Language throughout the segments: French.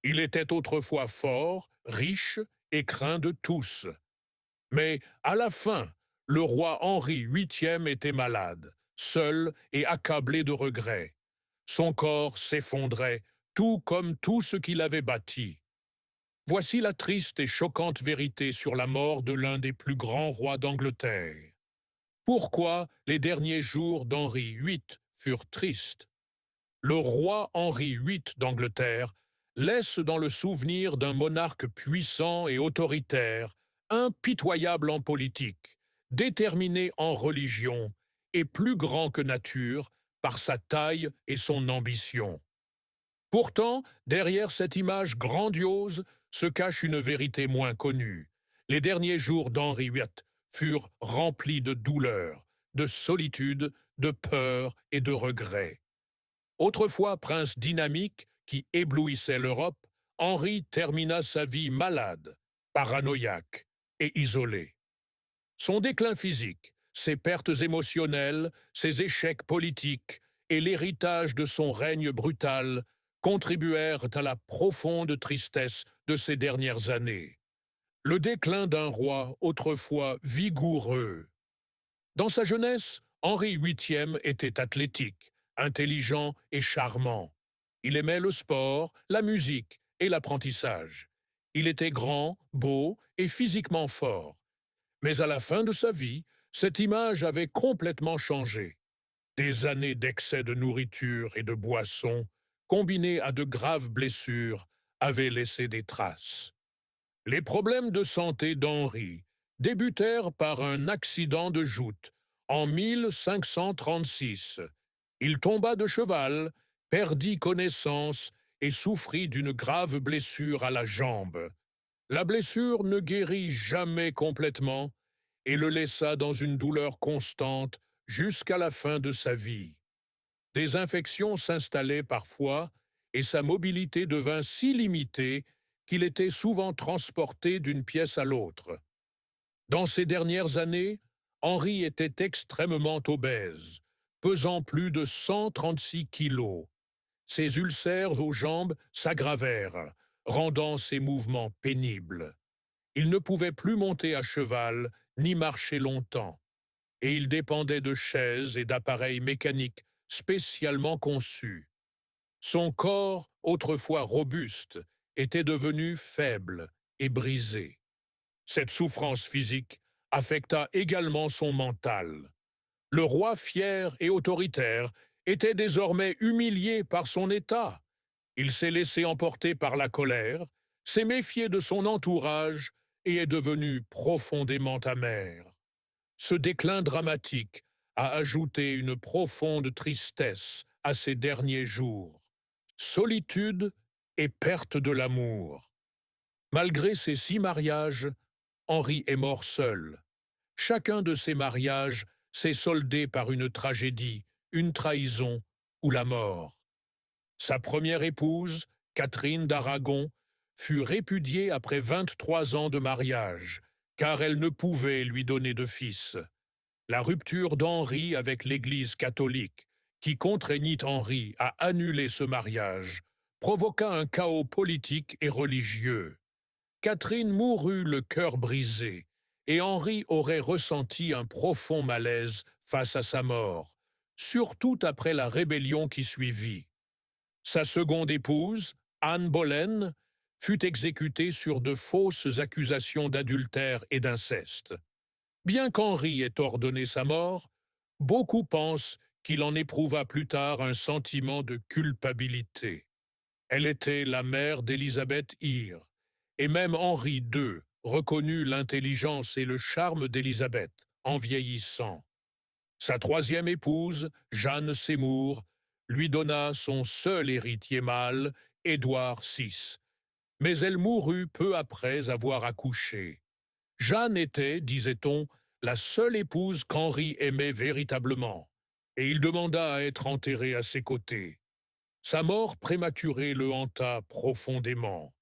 Il était autrefois fort, riche et craint de tous. Mais, à la fin, le roi Henri VIII était malade, seul et accablé de regrets. Son corps s'effondrait, tout comme tout ce qu'il avait bâti. Voici la triste et choquante vérité sur la mort de l'un des plus grands rois d'Angleterre. Pourquoi les derniers jours d'Henri VIII furent tristes? Le roi Henri VIII d'Angleterre laisse dans le souvenir d'un monarque puissant et autoritaire, impitoyable en politique, déterminé en religion et plus grand que nature par sa taille et son ambition. Pourtant, derrière cette image grandiose se cache une vérité moins connue. Les derniers jours d'Henri VIII furent remplis de douleur, de solitude, de peur et de regret. Autrefois prince dynamique qui éblouissait l'Europe, Henri termina sa vie malade, paranoïaque et isolé. Son déclin physique, ses pertes émotionnelles, ses échecs politiques et l'héritage de son règne brutal contribuèrent à la profonde tristesse de ces dernières années. Le déclin d'un roi autrefois vigoureux. Dans sa jeunesse, Henri VIII était athlétique, intelligent et charmant. Il aimait le sport, la musique et l'apprentissage. Il était grand, beau et physiquement fort. Mais à la fin de sa vie, cette image avait complètement changé. Des années d'excès de nourriture et de boissons, combinées à de graves blessures, avaient laissé des traces. Les problèmes de santé d'Henri débutèrent par un accident de joute en 1536. Il tomba de cheval, perdit connaissance et souffrit d'une grave blessure à la jambe. La blessure ne guérit jamais complètement et le laissa dans une douleur constante jusqu'à la fin de sa vie. Des infections s'installaient parfois et sa mobilité devint si limitée qu'il était souvent transporté d'une pièce à l'autre. Dans ces dernières années, Henri était extrêmement obèse, pesant plus de 136 kilos. Ses ulcères aux jambes s'aggravèrent, rendant ses mouvements pénibles. Il ne pouvait plus monter à cheval ni marcher longtemps, et il dépendait de chaises et d'appareils mécaniques spécialement conçus. Son corps, autrefois robuste, était devenu faible et brisé. Cette souffrance physique affecta également son mental. Le roi fier et autoritaire était désormais humilié par son état. Il s'est laissé emporter par la colère, s'est méfié de son entourage et est devenu profondément amer. Ce déclin dramatique a ajouté une profonde tristesse à ses derniers jours. Solitude et perte de l'amour. Malgré ses 6 mariages, Henri est mort seul. Chacun de ces mariages s'est soldé par une tragédie, une trahison ou la mort. Sa première épouse, Catherine d'Aragon, fut répudiée après 23 ans de mariage, car elle ne pouvait lui donner de fils. La rupture d'Henri avec l'Église catholique, qui contraignit Henri à annuler ce mariage, provoqua un chaos politique et religieux. Catherine mourut le cœur brisé, et Henri aurait ressenti un profond malaise face à sa mort, surtout après la rébellion qui suivit. Sa seconde épouse, Anne Boleyn, fut exécutée sur de fausses accusations d'adultère et d'inceste. Bien qu'Henri ait ordonné sa mort, beaucoup pensent qu'il en éprouva plus tard un sentiment de culpabilité. Elle était la mère d'Élisabeth I, et même Henri II reconnut l'intelligence et le charme d'Élisabeth en vieillissant. Sa troisième épouse, Jeanne Seymour, lui donna son seul héritier mâle, Édouard VI, mais elle mourut peu après avoir accouché. Jeanne était, disait-on, la seule épouse qu'Henri aimait véritablement, et il demanda à être enterré à ses côtés. Sa mort prématurée le hanta profondément.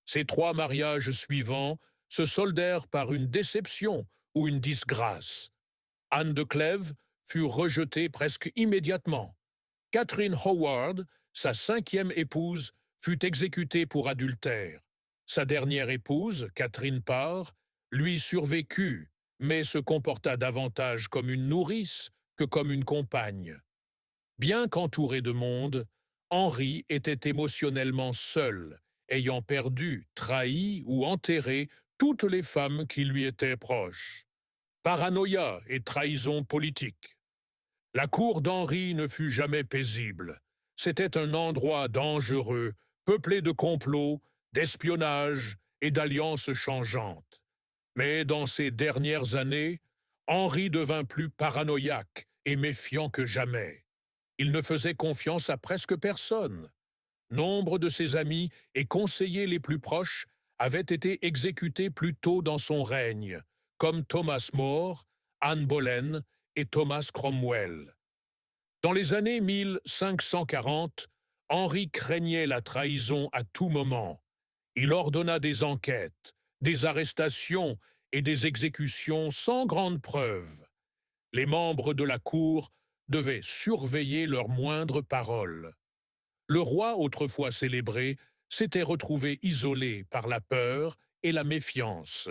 Ses 3 mariages suivants se soldèrent par une déception ou une disgrâce. Anne de Clèves fut rejetée presque immédiatement. Catherine Howard, sa 5e épouse, fut exécuté pour adultère. Sa dernière épouse, Catherine Parr, lui survécut, mais se comporta davantage comme une nourrice que comme une compagne. Bien qu'entouré de monde, Henri était émotionnellement seul, ayant perdu, trahi ou enterré toutes les femmes qui lui étaient proches. Paranoïa et trahison politique. La cour d'Henri ne fut jamais paisible. C'était un endroit dangereux, peuplé de complots, d'espionnage et d'alliances changeantes. Mais dans ces dernières années, Henri devint plus paranoïaque et méfiant que jamais. Il ne faisait confiance à presque personne. Nombre de ses amis et conseillers les plus proches avaient été exécutés plus tôt dans son règne, comme Thomas More, Anne Boleyn et Thomas Cromwell. Dans les années 1540, Henri craignait la trahison à tout moment. Il ordonna des enquêtes, des arrestations et des exécutions sans grande preuve. Les membres de la cour devaient surveiller leurs moindres paroles. Le roi, autrefois célébré, s'était retrouvé isolé par la peur et la méfiance.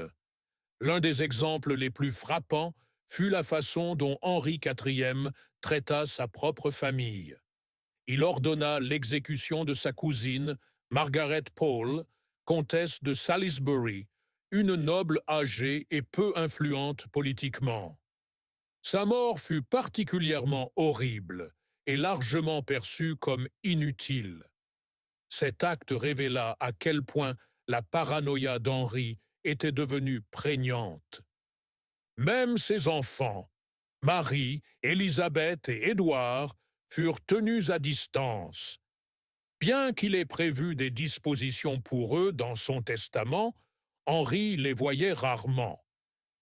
L'un des exemples les plus frappants fut la façon dont Henri IV traita sa propre famille. Il ordonna l'exécution de sa cousine, Margaret Pole, comtesse de Salisbury, une noble âgée et peu influente politiquement. Sa mort fut particulièrement horrible et largement perçue comme inutile. Cet acte révéla à quel point la paranoïa d'Henri était devenue prégnante. Même ses enfants, Marie, Élisabeth et Édouard, furent tenus à distance. Bien qu'il ait prévu des dispositions pour eux dans son testament, Henri les voyait rarement.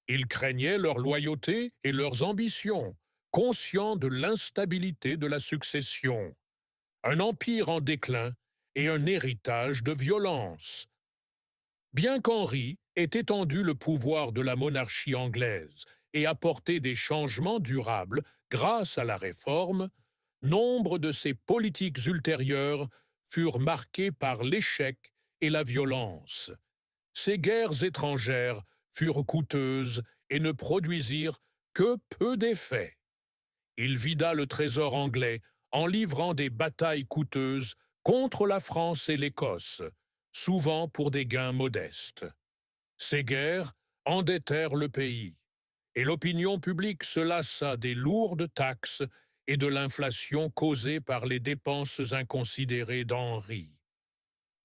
Il craignait leur loyauté et leurs ambitions, conscient de l'instabilité de la succession. Un empire en déclin et un héritage de violence. Bien qu'Henri ait étendu le pouvoir de la monarchie anglaise et apporté des changements durables grâce à la réforme, nombre de ses politiques ultérieures furent marquées par l'échec et la violence. Ces guerres étrangères furent coûteuses et ne produisirent que peu d'effets. Il vida le trésor anglais en livrant des batailles coûteuses contre la France et l'Écosse, souvent pour des gains modestes. Ces guerres endettèrent le pays, et l'opinion publique se lassa des lourdes taxes et de l'inflation causée par les dépenses inconsidérées d'Henri.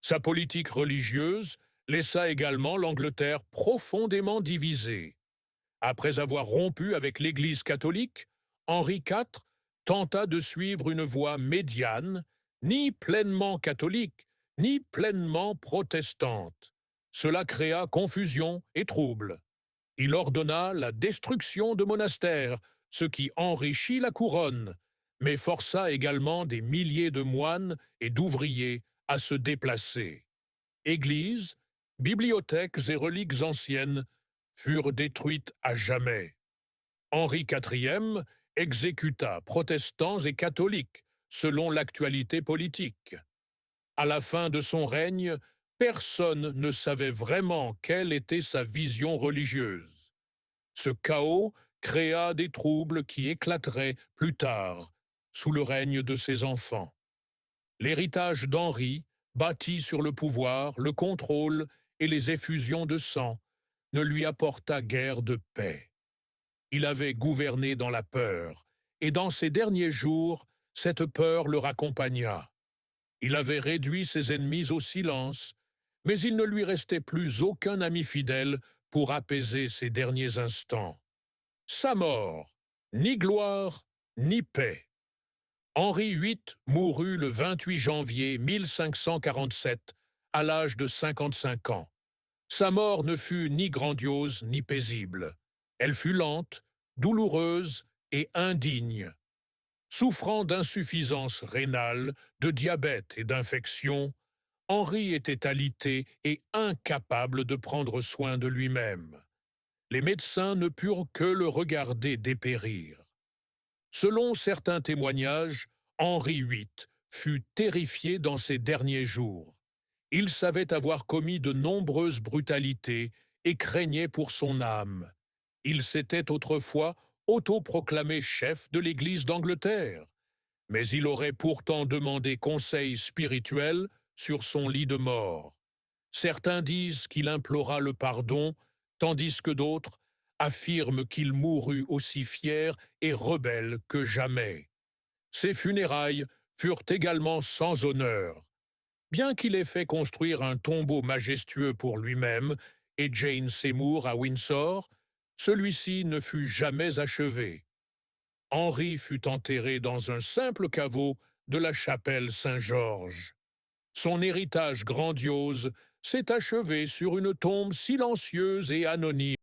Sa politique religieuse laissa également l'Angleterre profondément divisée. Après avoir rompu avec l'Église catholique, Henri IV tenta de suivre une voie médiane, ni pleinement catholique, ni pleinement protestante. Cela créa confusion et trouble. Il ordonna la destruction de monastères, ce qui enrichit la couronne, mais força également des milliers de moines et d'ouvriers à se déplacer. Églises, bibliothèques et reliques anciennes furent détruites à jamais. Henri IV exécuta protestants et catholiques selon l'actualité politique. À la fin de son règne, personne ne savait vraiment quelle était sa vision religieuse. Ce chaos créa des troubles qui éclateraient plus tard, sous le règne de ses enfants. L'héritage d'Henri, bâti sur le pouvoir, le contrôle et les effusions de sang, ne lui apporta guère de paix. Il avait gouverné dans la peur, et dans ses derniers jours, cette peur le raccompagna. Il avait réduit ses ennemis au silence, mais il ne lui restait plus aucun ami fidèle pour apaiser ses derniers instants. Sa mort, ni gloire, ni paix. Henri VIII mourut le 28 janvier 1547, à l'âge de 55 ans. Sa mort ne fut ni grandiose ni paisible. Elle fut lente, douloureuse et indigne. Souffrant d'insuffisance rénale, de diabète et d'infection, Henri était alité et incapable de prendre soin de lui-même. Les médecins ne purent que le regarder dépérir. Selon certains témoignages, Henri VIII fut terrifié dans ses derniers jours. Il savait avoir commis de nombreuses brutalités et craignait pour son âme. Il s'était autrefois autoproclamé chef de l'Église d'Angleterre, mais il aurait pourtant demandé conseil spirituel sur son lit de mort. Certains disent qu'il implora le pardon, tandis que d'autres affirment qu'il mourut aussi fier et rebelle que jamais. Ses funérailles furent également sans honneur. Bien qu'il ait fait construire un tombeau majestueux pour lui-même et Jane Seymour à Windsor, celui-ci ne fut jamais achevé. Henri fut enterré dans un simple caveau de la chapelle Saint-Georges. Son héritage grandiose s'est achevé sur une tombe silencieuse et anonyme.